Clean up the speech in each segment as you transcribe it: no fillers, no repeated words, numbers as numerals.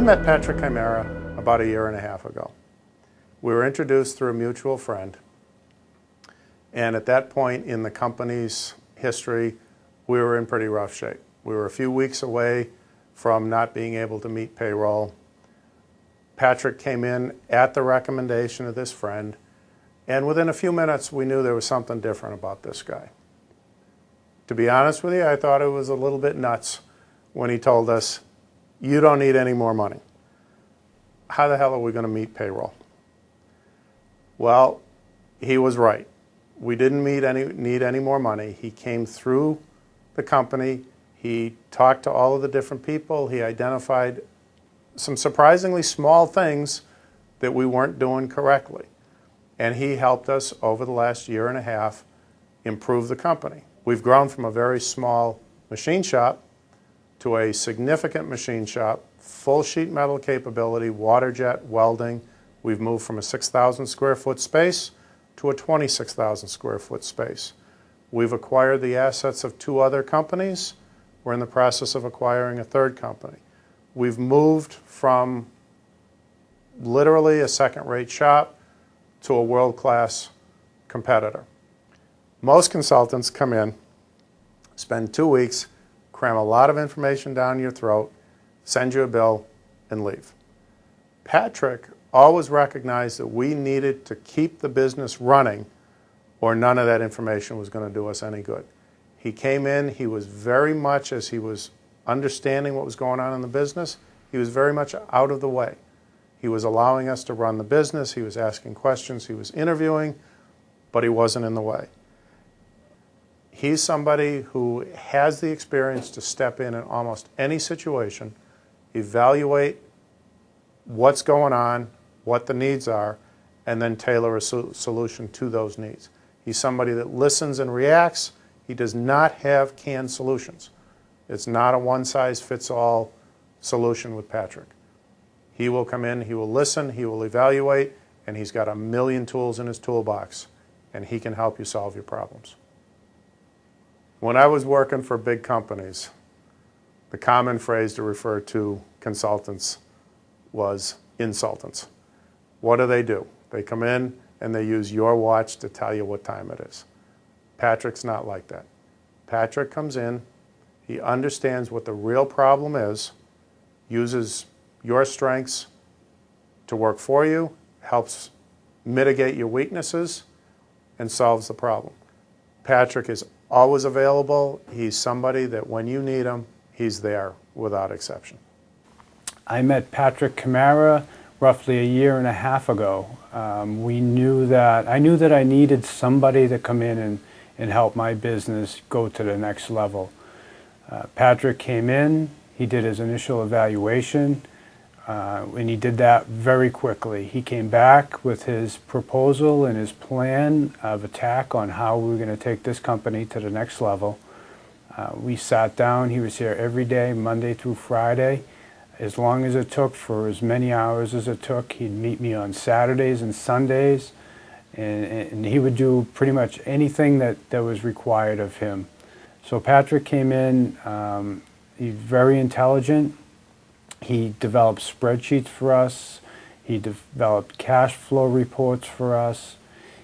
We met Patrick Chimera about a year and a half ago. We were introduced through a mutual friend, and at that point in the company's history, we were in pretty rough shape. We were a few weeks away from not being able to meet payroll. Patrick came in at the recommendation of this friend, and within a few minutes we knew there was something different about this guy. To be honest with you, I thought it was a little bit nuts when he told us, "You don't need any more money." How the hell are we going to meet payroll? Well, he was right. We didn't need any more money. He came through the company. He talked to all of the different people. He identified some surprisingly small things that we weren't doing correctly. And he helped us over the last year and a half improve the company. We've grown from a very small machine shop to a significant machine shop, full sheet metal capability, water jet, welding. We've moved from a 6,000 square foot space to a 26,000 square foot space. We've acquired the assets of 2 other companies. We're in the process of acquiring a 3rd company. We've moved from literally a second-rate shop to a world-class competitor. Most consultants come in, spend 2 weeks, cram a lot of information down your throat, send you a bill, and leave. Patrick always recognized that we needed to keep the business running or none of that information was going to do us any good. He came in, he was very much, as he was understanding what was going on in the business, he was very much out of the way. He was allowing us to run the business, he was asking questions, he was interviewing, but he wasn't in the way. He's somebody who has the experience to step in almost any situation, evaluate what's going on, what the needs are, and then tailor a solution to those needs. He's somebody that listens and reacts. He does not have canned solutions. It's not a one-size-fits-all solution with Patrick. He will come in, he will listen, he will evaluate, and he's got a million tools in his toolbox, and he can help you solve your problems. When I was working for big companies, the common phrase to refer to consultants was insultants. What do? They come in and they use your watch to tell you what time it is. Patrick's not like that. Patrick comes in, he understands what the real problem is, uses your strengths to work for you, helps mitigate your weaknesses, and solves the problem. Patrick is always available. He's somebody that when you need him, he's there without exception. I met Patrick Chimera roughly a year and a half ago. I knew that I needed somebody to come in and help my business go to the next level. Patrick came in, he did his initial evaluation, and he did that very quickly. He came back with his proposal and his plan of attack on how we were going to take this company to the next level. We sat down, he was here every day, Monday through Friday. As long as it took, for as many hours as it took. He'd meet me on Saturdays and Sundays, and he would do pretty much anything that was required of him. So Patrick came in, he's very intelligent. He developed spreadsheets for us. He developed cash flow reports for us.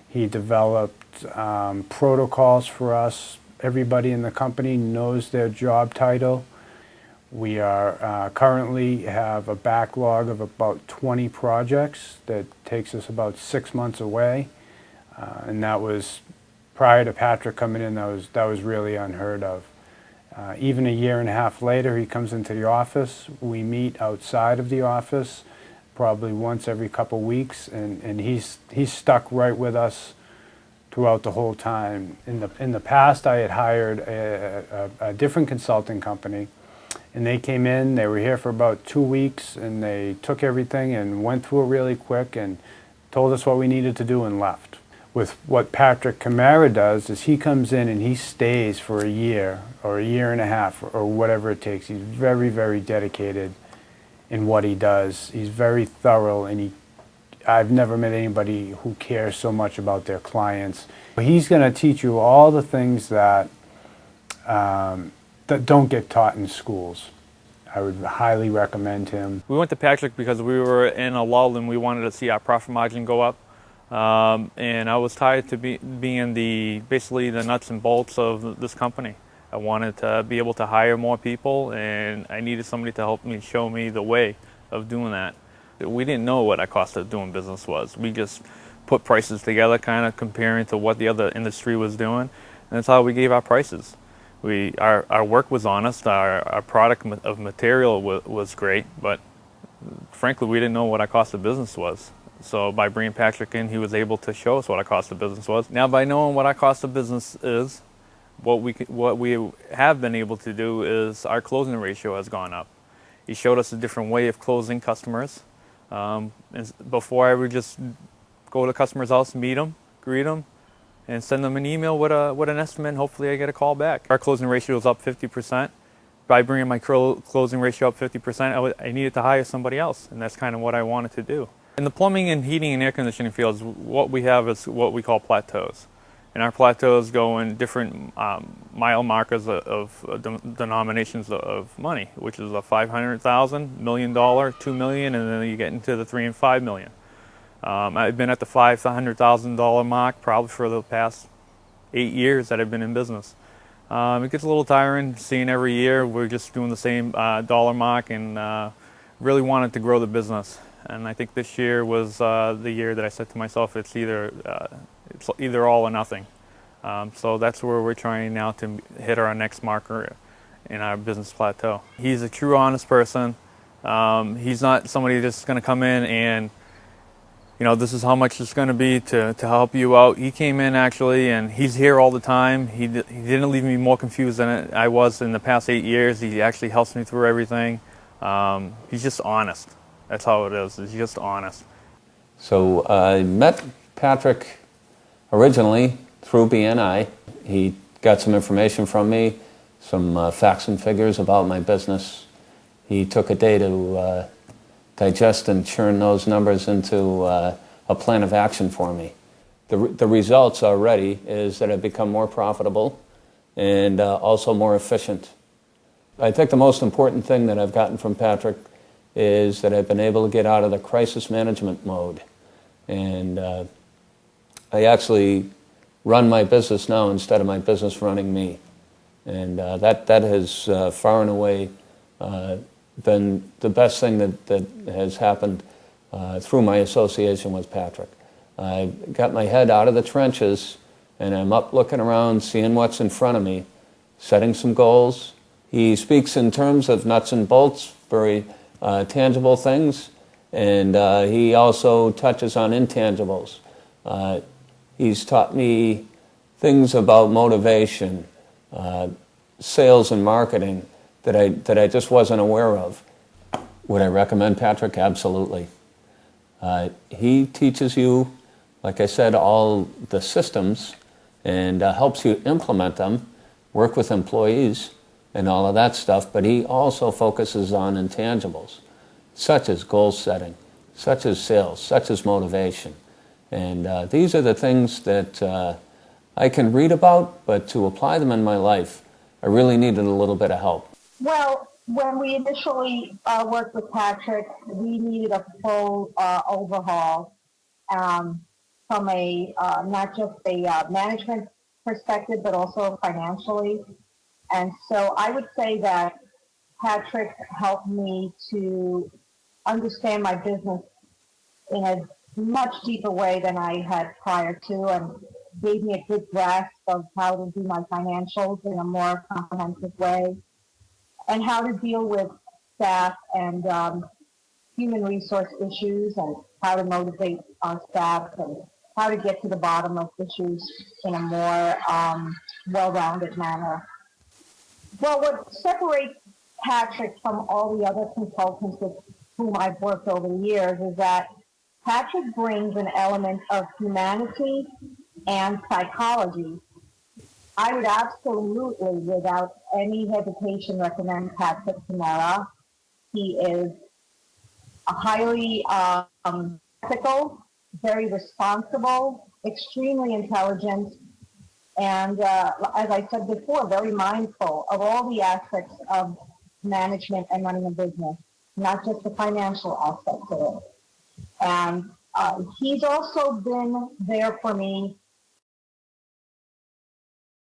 He developed protocols for us. Everybody in the company knows their job title. We are currently have a backlog of about 20 projects that takes us about 6 months away, and that was prior to Patrick coming in. That was really unheard of. Even a year and a half later, he comes into the office. We meet outside of the office, probably once every couple weeks, and he's stuck right with us throughout the whole time. In the past, I had hired a different consulting company. And they came in, they were here for about 2 weeks, and they took everything and went through it really quick and told us what we needed to do and left. With what Patrick Chimera does is he comes in and he stays for a year or a year and a half or whatever it takes. He's very, very dedicated in what he does. He's very thorough, and I've never met anybody who cares so much about their clients. He's going to teach you all the things that don't get taught in schools. I would highly recommend him. We went to Patrick because we were in a lull and we wanted to see our profit margin go up. And I was tired to being basically the nuts and bolts of this company. I wanted to be able to hire more people, and I needed somebody to help me, show me the way of doing that. We didn't know what our cost of doing business was. We just put prices together, kind of comparing to what the other industry was doing, and that's how we gave our prices. Our work was honest, our product of material was great, but frankly, we didn't know what our cost of business was. So by bringing Patrick in, he was able to show us what our cost of business was. Now, by knowing what our cost of business is, what we have been able to do is our closing ratio has gone up. He showed us a different way of closing customers. Before, I would just go to the customer's house, meet them, greet them, and send them an email with an estimate, and hopefully I get a call back. Our closing ratio is up 50%. By bringing my closing ratio up 50%, I needed to hire somebody else, and that's kind of what I wanted to do. In the plumbing and heating and air conditioning fields, what we have is what we call plateaus. And our plateaus go in different mile markers of denominations of money, which is a $500,000, $1 million, $2 million, and then you get into the $3 and $5 million. I've been at the $500,000 mark probably for the past 8 years that I've been in business. It gets a little tiring seeing every year we're just doing the same dollar mark, and really wanted to grow the business. And I think this year was the year that I said to myself, it's either all or nothing. So that's where we're trying now to hit our next marker in our business plateau. He's a true honest person. He's not somebody just going to come in and, this is how much it's going to be to help you out. He came in actually, and he's here all the time. He didn't leave me more confused than I was in the past 8 years. He actually helps me through everything. He's just honest. That's how it is. He's just honest. So I met Patrick originally through BNI. He got some information from me, some facts and figures about my business. He took a day to digest and churn those numbers into a plan of action for me. The results already is that I've become more profitable and also more efficient. I think the most important thing that I've gotten from Patrick is that I've been able to get out of the crisis management mode. And I actually run my business now instead of my business running me. And that has far and away been the best thing that has happened through my association with Patrick. I got my head out of the trenches, and I'm up looking around, seeing what's in front of me, setting some goals. He speaks in terms of nuts and bolts, very tangible things, and he also touches on intangibles. He's taught me things about motivation, sales and marketing that I just wasn't aware of. Would I recommend Patrick? Absolutely. He teaches you, like I said, all the systems and helps you implement them, work with employees, and all of that stuff, but he also focuses on intangibles, such as goal setting, such as sales, such as motivation. And these are the things that I can read about, but to apply them in my life, I really needed a little bit of help. Well, when we initially worked with Patrick, we needed a full overhaul from a not just a management perspective, but also financially. And so I would say that Patrick helped me to understand my business in a much deeper way than I had prior to, and gave me a good grasp of how to do my financials in a more comprehensive way, and how to deal with staff and human resource issues, and how to motivate our staff, and how to get to the bottom of issues in a more well-rounded manner. Well, what separates Patrick from all the other consultants with whom I've worked over the years is that Patrick brings an element of humanity and psychology. I would absolutely, without any hesitation, recommend Patrick Camara. He is a highly ethical, very responsible, extremely intelligent, and as I said before, very mindful of all the aspects of management and running a business, not just the financial aspects of it. And he's also been there for me